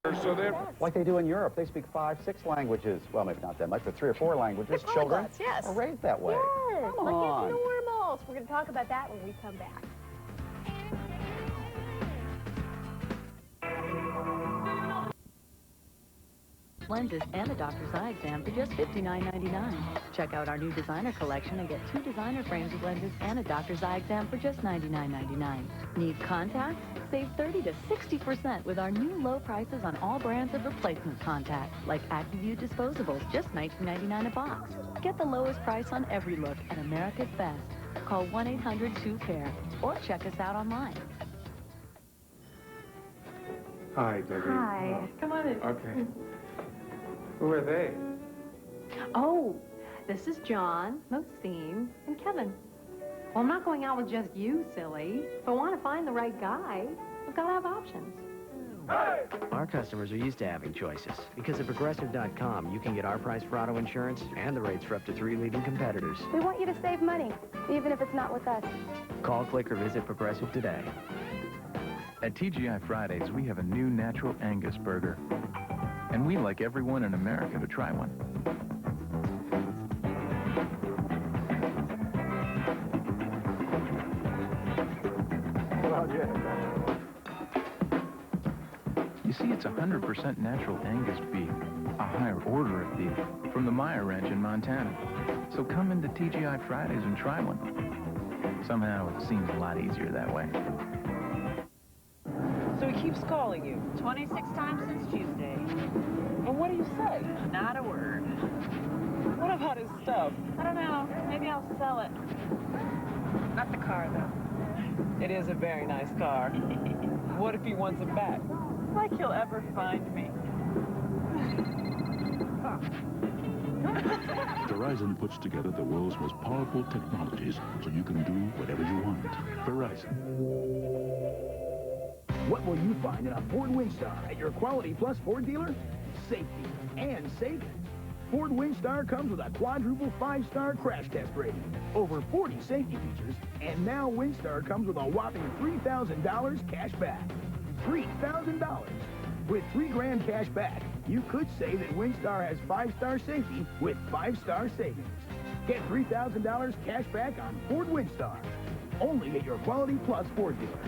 So they're like they do in Europe. They speak 5, 6 languages. Well, maybe not that much, but 3 or 4 languages. Children yes. are raised that way. Yes, Come like on. it's normal. So we're going to talk about that when we come back. Lenses and a doctor's eye exam for just $59.99. Check out our new designer collection and get 2 designer frames of lenses and a doctor's eye exam for just $99.99. Need contacts? Save 30 to 60% with our new low prices on all brands of replacement contacts, like ActiView disposables, just $19.99 a box. Get the lowest price on every look at America's Best. Call 1-800-2-PAIR or check us out online. Hi, Debbie. Hi. Come on in. Okay. Who are they? Oh, this is John, Mostine, and Kevin. Well, I'm not going out with just you, silly. If I want to find the right guy, I've got to have options. Hey! Our customers are used to having choices. Because at Progressive.com, you can get our price for auto insurance and the rates for up to 3 leading competitors. We want you to save money, even if it's not with us. Call, click, or visit Progressive today. At TGI Fridays, we have a new natural Angus burger. And we'd like everyone in America to try one. You see, it's 100% natural Angus beef, a higher order of beef, from the Meyer Ranch in Montana. So come into TGI Fridays and try one. Somehow it seems a lot easier that way. So he keeps calling you? 26 times since Tuesday. And what do you say? Not a word. What about his stuff? I don't know. Maybe I'll sell it. Not the car, though. It is a very nice car. What if he wants it back? Like he'll ever find me. Verizon puts together the world's most powerful technologies so you can do whatever you want. Verizon. What will you find in a Ford Windstar at your Quality Plus Ford dealer? Safety and savings. Ford Windstar comes with a quadruple 5-star crash test rating, over 40 safety features, and now Windstar comes with a whopping $3,000 cash back. $3,000. With $3,000 cash back, you could say that Windstar has 5-star safety with 5-star savings. Get $3,000 cash back on Ford Windstar. Only at your Quality Plus Ford dealer.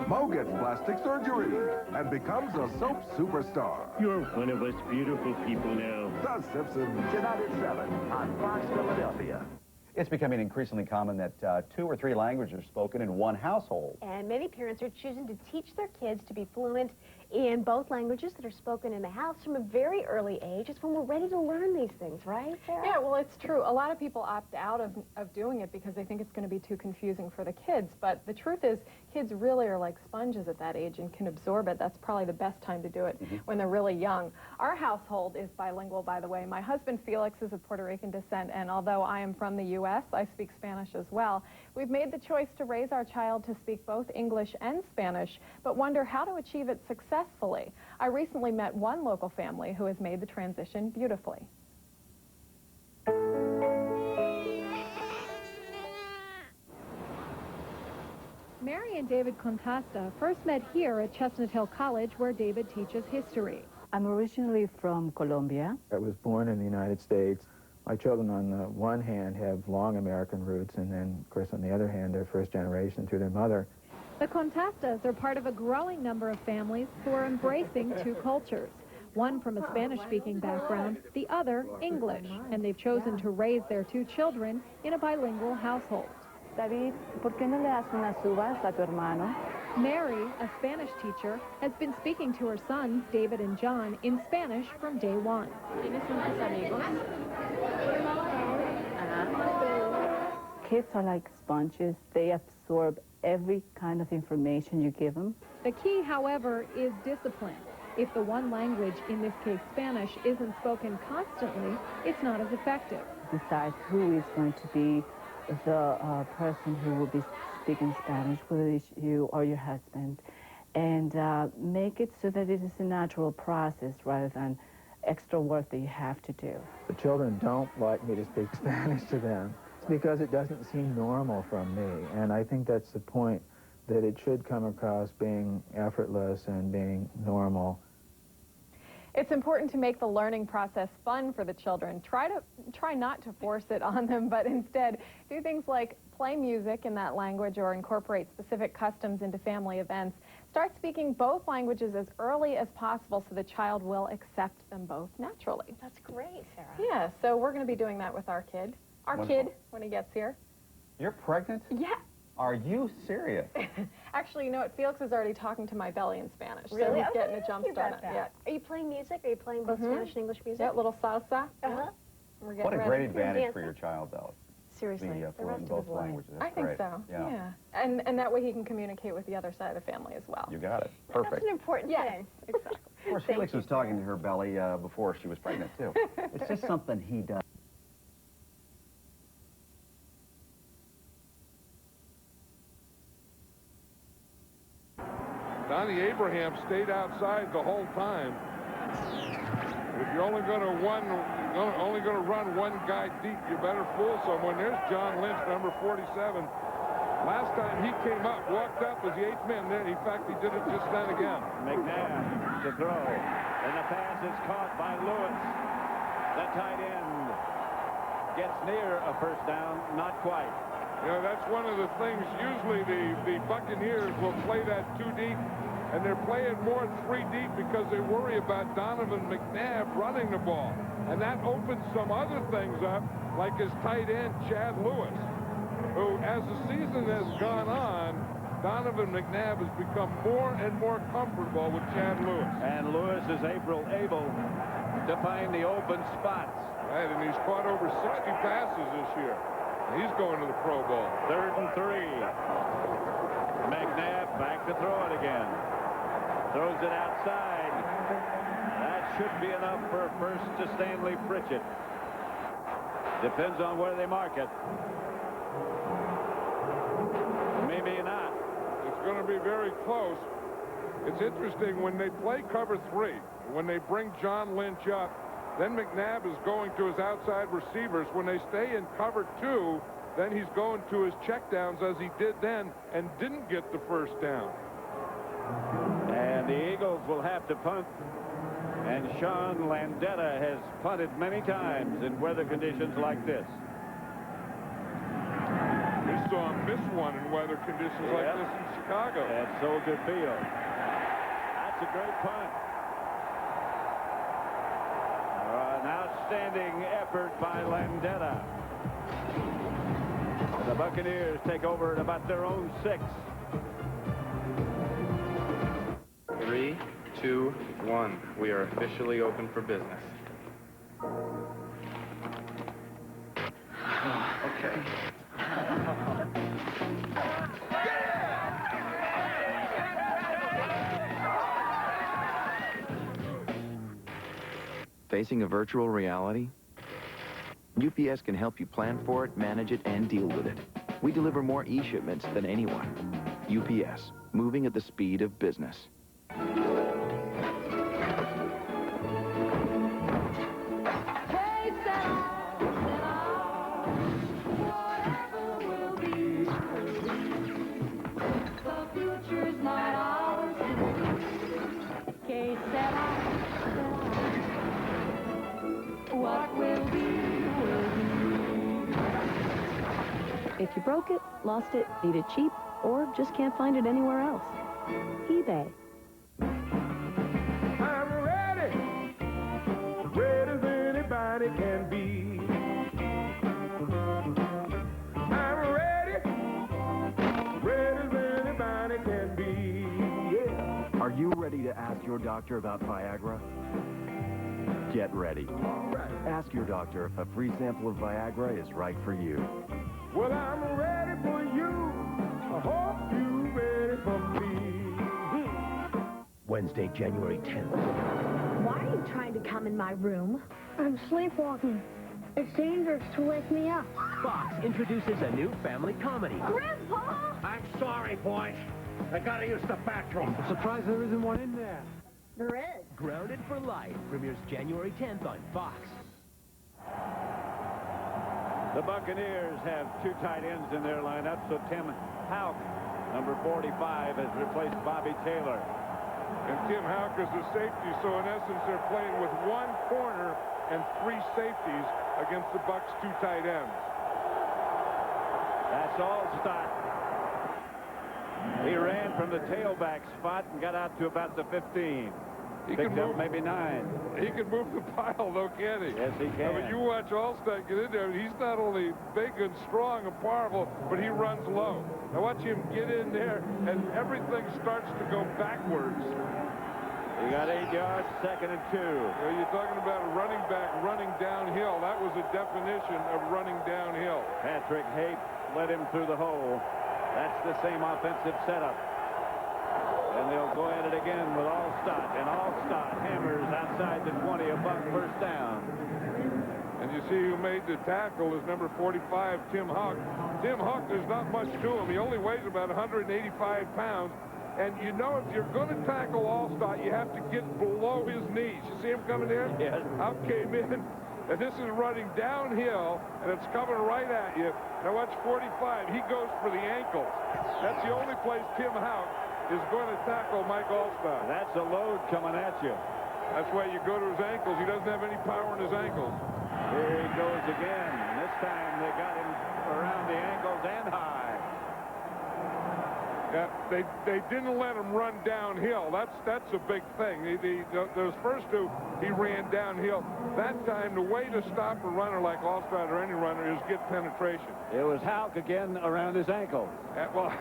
Mo gets plastic surgery and becomes a soap superstar. You're one of us beautiful people now. The Simpsons, tonight at 7 on Fox Philadelphia. It's becoming increasingly common that 2 or 3 languages are spoken in one household. And many parents are choosing to teach their kids to be fluent in both languages that are spoken in the house from a very early age. It's when we're ready to learn these things, right, Sarah? Yeah, well, it's true. A lot of people opt out of doing it because they think it's going to be too confusing for the kids. But the truth is, kids really are like sponges at that age and can absorb it. That's probably the best time to do it when they're really young. Our household is bilingual, by the way. My husband, Felix, is of Puerto Rican descent, and although I am from the U.S., I speak Spanish as well. We've made the choice to raise our child to speak both English and Spanish, but wonder how to achieve it successfully. I recently met one local family who has made the transition beautifully. Mary and David Contasta first met here at Chestnut Hill College, where David teaches history. I'm originally from Colombia. I was born in the United States. My children, on the one hand, have long American roots, and then, of course, on the other hand, they're first generation through their mother. The Contastas are part of a growing number of families who are embracing 2 cultures. One from a Spanish-speaking background, the other English, and they've chosen to raise their 2 children in a bilingual household. David, ¿por qué no le das unas uvas a tu hermano? Mary, a Spanish teacher, has been speaking to her sons, David and John, in Spanish from day one. Kids are like sponges. They absorb every kind of information you give them. The key, however, is discipline. If the one language, in this case Spanish, isn't spoken constantly, it's not as effective. Decide who is going to be the person who will be speaking Spanish, whether it's you or your husband, and make it so that it is a natural process rather than extra work that you have to do. The children don't like me to speak Spanish to them because it doesn't seem normal from me, and I think that's the point that it should come across being effortless and being normal. It's important to make the learning process fun for the children. Try not to force it on them, but instead do things like play music in that language or incorporate specific customs into family events. Start speaking both languages as early as possible so the child will accept them both naturally. That's great, Sarah. Yeah, so we're going to be doing that with our kid. Wonderful. Kid, when he gets here. You're pregnant? Yeah. Are you serious? Actually, you know what? Felix is already talking to my belly in Spanish. Really? So he's I was getting gonna a jump ask you start about on it. that. Yeah. Are you playing music? Are you playing both Spanish and English music? Yeah, little salsa. Uh-huh. We're getting What a ready. great advantage Dancing. for your child, though. Seriously, Being the fluent rest in of both his life. languages. That's I think great. so. Yeah. And that way he can communicate with the other side of the family as well. You got it. That's Perfect. an important thing. Exactly. Of course, Felix was talking to her belly before she was pregnant, too. It's just something he does. Donnie Abraham stayed outside the whole time. If you're only going to run one guy deep, you better fool someone. There's John Lynch, number 47. Last time he came up, walked up as the 8th man there. In fact, he did it just then again. McNabb to throw. And the pass is caught by Lewis. The tight end gets near a first down, not quite. You know, that's one of the things. Usually the Buccaneers will play that 2 deep, and they're playing more 3 deep because they worry about Donovan McNabb running the ball. And that opens some other things up, like his tight end, Chad Lewis, who, as the season has gone on, Donovan McNabb has become more and more comfortable with Chad Lewis. And Lewis is able to find the open spots. Right, and he's caught over 60 passes this year. He's going to the Pro Bowl. 3rd and 3. McNabb back to throw it again. Throws it outside. That should be enough for a first to Stanley Pritchett. Depends on where they mark it. Maybe not. It's going to be very close. It's interesting when they play cover 3, when they bring John Lynch up, then McNabb is going to his outside receivers. When they stay in cover 2, then he's going to his checkdowns as he did then and didn't get the first down. And the Eagles will have to punt. And Sean Landetta has punted many times in weather conditions like this. We saw him miss one in weather conditions like this in Chicago. At Soldier Field. That's a great punt. An outstanding effort by Landetta. The Buccaneers take over at about their own 6. 3, 2, 1. We are officially open for business. Okay. Facing a virtual reality? UPS can help you plan for it, manage it, and deal with it. We deliver more e-shipments than anyone. UPS, moving at the speed of business. What will be, will be. If you broke it, lost it, need it cheap, or just can't find it anywhere else, eBay. I'm ready, ready as anybody can be. I'm ready, ready as anybody can be. Yeah. Are you ready to ask your doctor about Viagra? Get ready. Ask your doctor if a free sample of Viagra is right for you. Well, I'm ready for you. I hope you're ready for me. Wednesday, January 10th. Why are you trying to come in my room? I'm sleepwalking. It's dangerous to wake me up. Fox introduces a new family comedy. Grandpa! I'm sorry, boys. I gotta use the bathroom. I'm surprised there isn't one in there. There is. Grounded for Life premieres January 10th on Fox. The Buccaneers have 2 tight ends in their lineup, so Tim Houck Number 45 has replaced Bobby Taylor. And Tim Houck is the safety, so in essence they're playing with one corner and 3 safeties against the Bucks' 2 tight ends. That's all Stott. He ran from the tailback spot and got out to about the 15. He Picked can up move, maybe 9. He can move the pile, though, can't he? Yes, he can. I mean, you watch Allstott get in there. He's not only big and strong and powerful, but he runs low. Now watch him get in there, and everything starts to go backwards. He got 8 yards, 2nd and 2. You're talking about a running back running downhill. That was a definition of running downhill. Patrick Haight led him through the hole. That's the same offensive setup. And they'll go at it again with Allstott. And Allstott hammers outside the 20, a Buck first down. And you see who made the tackle is number 45, Tim Houck. Tim Houck, there's not much to him. He only weighs about 185 pounds. And you know, if you're going to tackle Allstott, you have to get below his knees. You see him coming in? Yes. Houck came in, and this is running downhill, and it's coming right at you. Now watch 45. He goes for the ankles. That's the only place Tim Houck is going to tackle Mike Allstott. That's a load coming at you. That's why you go to his ankles. He doesn't have any power in his ankles. Here he goes again. This time they got him around the ankles and high. Yeah, they didn't let him run downhill. That's a big thing. Those first 2, he ran downhill. That time, the way to stop a runner like Allstott or any runner is get penetration. It was Houck again around his ankles. Well,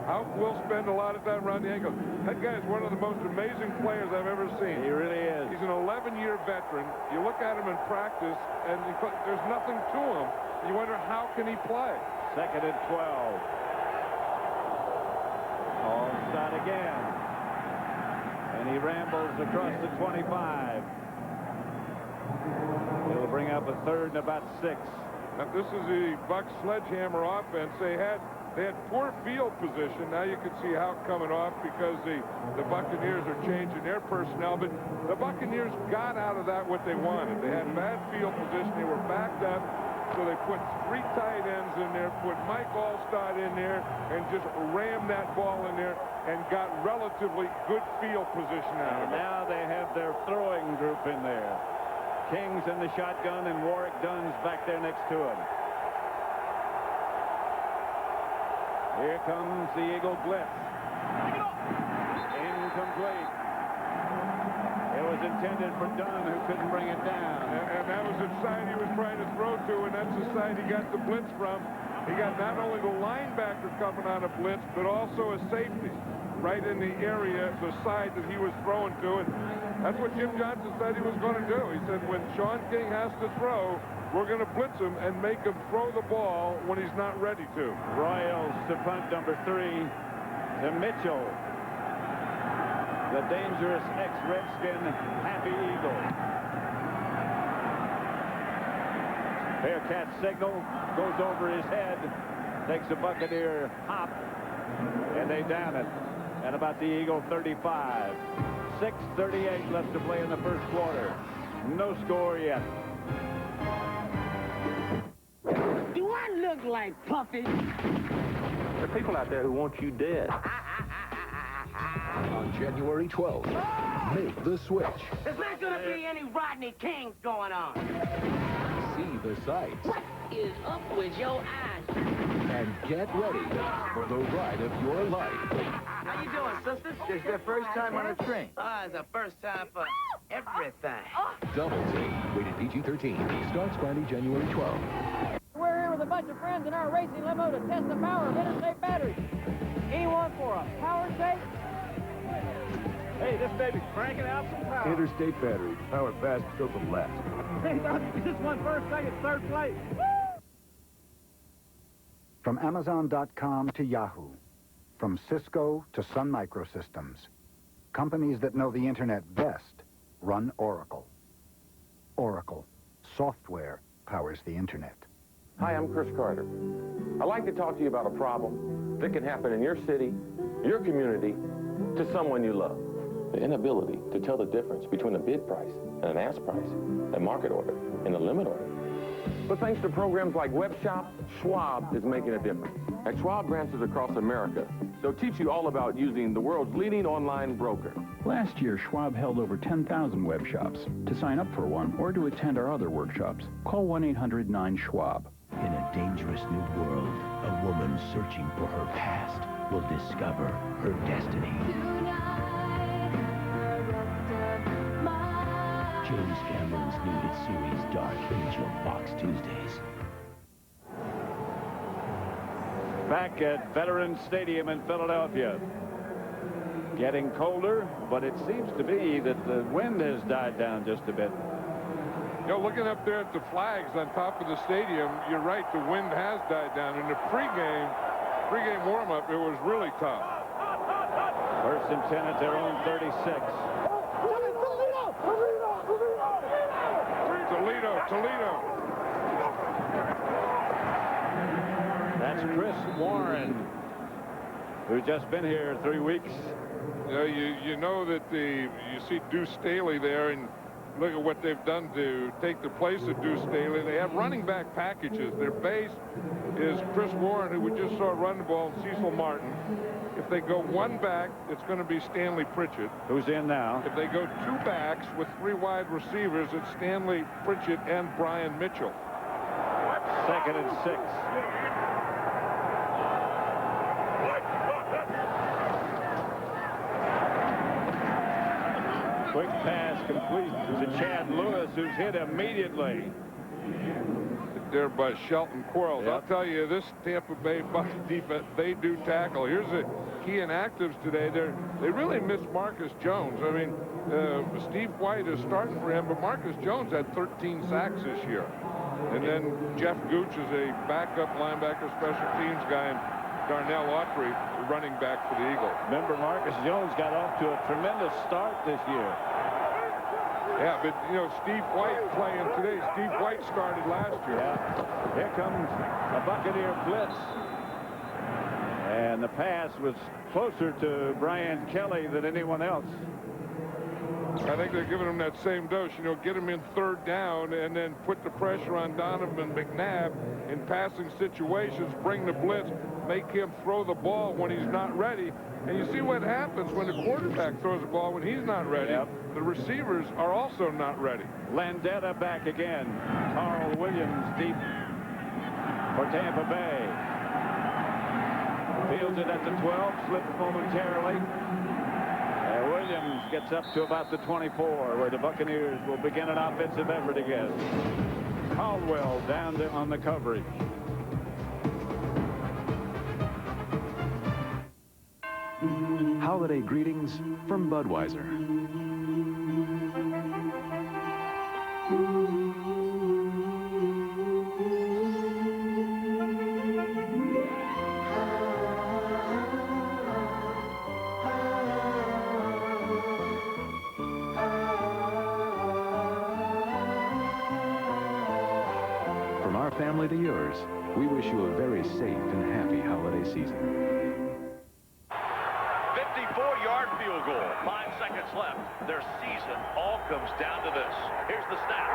Houck will spend a lot of time around the ankles. That guy is one of the most amazing players I've ever seen. He really is. He's an 11-year veteran. You look at him in practice, and there's nothing to him. You wonder, how can he play? 2nd and 12. Allstott again. And he rambles across the 25. It'll bring up a 3rd and about 6. Now, this is the Bucks sledgehammer offense. They had poor field position. Now you can see how coming off because the Buccaneers are changing their personnel. But the Buccaneers got out of that what they wanted. They had bad field position. They were backed up. So they put 3 tight ends in there, put Mike Allstott in there, and just rammed that ball in there and got relatively good field position out of it. Now they have their throwing group in there. King's in the shotgun and Warwick Dunn's back there next to him. Here comes the Eagle blitz. Incomplete. It was intended for Dunn, who couldn't bring it down. And that was the side he was trying to throw to, and that's the side he got the blitz from. He got not only the linebacker coming on a blitz, but also a safety right in the area, the side that he was throwing to. And that's what Jim Johnson said he was going to do. He said, when Sean King has to throw, we're going to blitz him and make him throw the ball when he's not ready to. Royals to punt number 3 to Mitchell. The dangerous ex-Redskin Happy Eagle. Bearcat signal goes over his head, takes a Buccaneer hop, and they down it at about the Eagle 35. 6:38 left to play in the first quarter. No score yet. Do I look like Puffy? There are people out there who want you dead. On January 12th, make the switch. There's not going to be any Rodney Kings going on. See the sights. What is up with your eyes? And get ready for the ride of your life. How you doing, sisters? It's their first time on a train. It's the first time for everything. Double T, rated PG-13, starts Friday, January 12th. We're here with a bunch of friends in our racing limo to test the power of interstate batteries. Anyone for a power shake? Hey, this baby's cranking out some power. Interstate batteries, power fast, built to last. Hey, we just won first, second, third place. From Amazon.com to Yahoo, from Cisco to Sun Microsystems, companies that know the Internet best run Oracle. Oracle, software powers the Internet. Hi, I'm Chris Carter. I'd like to talk to you about a problem that can happen in your city, your community, to someone you love. The inability to tell the difference between a bid price and an ask price, a market order and a limit order. But thanks to programs like Web Shop, Schwab is making a difference. At Schwab branches across America, they'll teach you all about using the world's leading online broker. Last year, Schwab held over 10,000 web shops. To sign up for one or to attend our other workshops, call 1-800-9-SCHWAB. In a dangerous new world, a woman searching for her past will discover her destiny. James Cameron's new hit series Dark Angel, Fox Tuesdays. Back at Veterans Stadium in Philadelphia. Getting colder, but it seems to be that the wind has died down just a bit. You know, looking up there at the flags on top of the stadium, you're right, the wind has died down. In the pregame warm-up, it was really tough. First and 10 at their own 36. Toledo. That's Chris Warren, who's just been here 3 weeks. You know that you see Deuce Staley there, and look at what they've done to take the place of Deuce Staley. They have running back packages. Their base is Chris Warren, who we just saw run the ball, and Cecil Martin. If they go one back, it's going to be Stanley Pritchett. Who's in now? If they go two backs with three wide receivers, it's Stanley Pritchett and Brian Mitchell. Second and 6. Quick pass complete to Chad Lewis, who's hit immediately. There by Shelton Quarles. Yep. I'll tell you, this Tampa Bay Bucs defense, they do tackle. Here's the key inactives today. They really miss Marcus Jones. I mean, Steve White is starting for him, but Marcus Jones had 13 sacks this year. And then Jeff Gooch is a backup linebacker, special teams guy, and Darnell Autry, running back for the Eagles. Remember, Marcus Jones got off to a tremendous start this year. Yeah, but, you know, Steve White playing today. Steve White started last year. Yeah. Here comes a Buccaneer blitz. And the pass was closer to Brian Kelly than anyone else. I think they're giving him that same dose, you know, get him in third down and then put the pressure on Donovan McNabb in passing situations, bring the blitz, make him throw the ball when he's not ready. And you see what happens when the quarterback throws the ball when he's not ready. Yep. The receivers are also not ready. Landetta back again. Carl Williams deep for Tampa Bay. Fields it at the 12, slipped momentarily. Williams gets up to about the 24, where the Buccaneers will begin an offensive effort again. Caldwell down on the coverage. Holiday greetings from Budweiser. From our family to yours, we wish you a very safe and happy holiday season. 54-yard field goal. 5 seconds left. Their season all comes down to this. Here's the snap.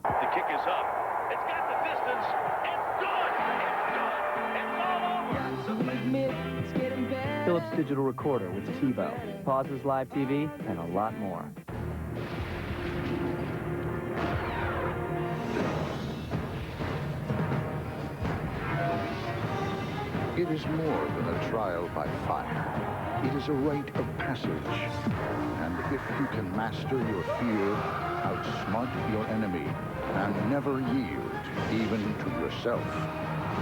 The kick is up. It's got the distance. It's good. It's good. It's all over. Philips digital recorder with TiVo, pauses live TV, and a lot more. It is more than a trial by fire. It is a rite of passage. And if you can master your fear, outsmart your enemy, and never yield, even to yourself,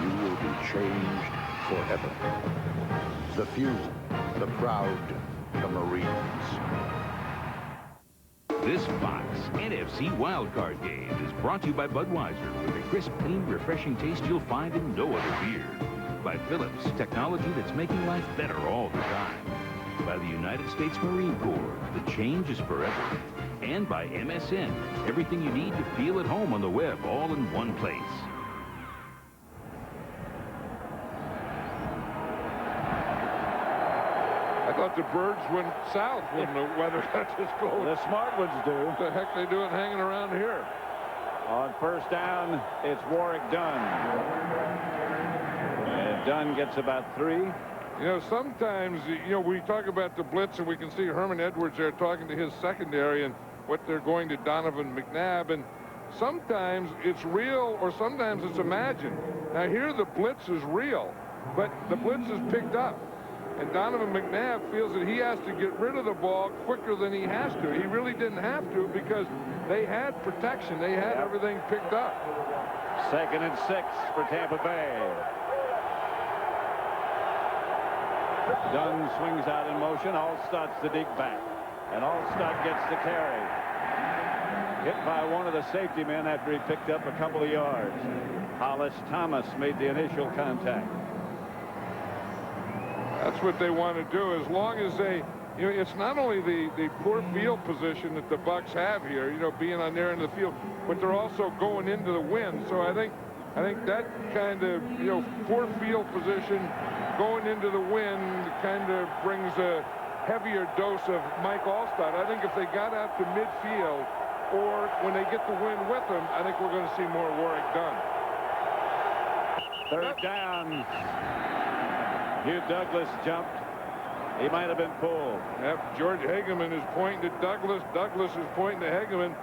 you will be changed forever. The few, the proud, the Marines. This Fox NFC wildcard game is brought to you by Budweiser with a crisp, clean, refreshing taste you'll find in no other beer. By Philips, technology that's making life better all the time. By the United States Marine Corps, the change is forever. And by MSN, everything you need to feel at home on the web, all in one place. the birds went south when the weather got this cold. The smart ones do. What the heck they doing hanging around here? On first down, it's Warwick Dunn. And Dunn gets about 3. You know, sometimes, you know, we talk about the blitz, and we can see Herman Edwards there talking to his secondary and what they're going to Donovan McNabb. And sometimes it's real or sometimes it's imagined. Now, here the blitz is real, but the blitz is picked up. And Donovan McNabb feels that he has to get rid of the ball quicker than he has to. He really didn't have to because they had protection. They had everything picked up. 2nd and 6 for Tampa Bay. Dunn swings out in motion. Allstott's the deep back. And Allstott gets the carry. Hit by one of the safety men after he picked up a couple of yards. Hollis Thomas made the initial contact. That's what they want to do. As long as they, you know, it's not only the poor field position that the Bucks have here, you know, being on their end of the field, but they're also going into the wind. So I think that kind of, you know, poor field position going into the wind kind of brings a heavier dose of Mike Allstott. I think if they got out to midfield or when they get the wind with them, I think we're going to see more Warwick Dunn. 3rd down. Hugh Douglas jumped. He might have been pulled. Yep, George Hageman is pointing to Douglas. Douglas is pointing to Hageman.